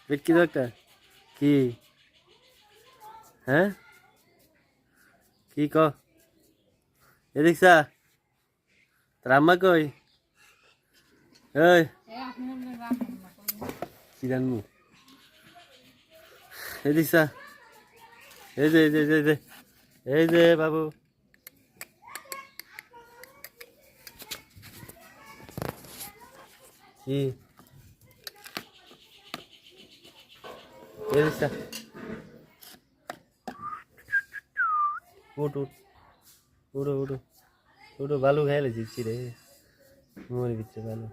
ভেটকি দাও একটা। কি? হ্যাঁ, কি ক? এদিকসা তোর আম্মা কই? ওই কি জানবো? এদিকসা, এই যে এই যে এই যে এই যে বাবু, কি এদিকসা, উঠ উঠ, উঠো উঠো উঠো, বালু খাইলে জিতছি রে, মরে দিচ্ছে বালু।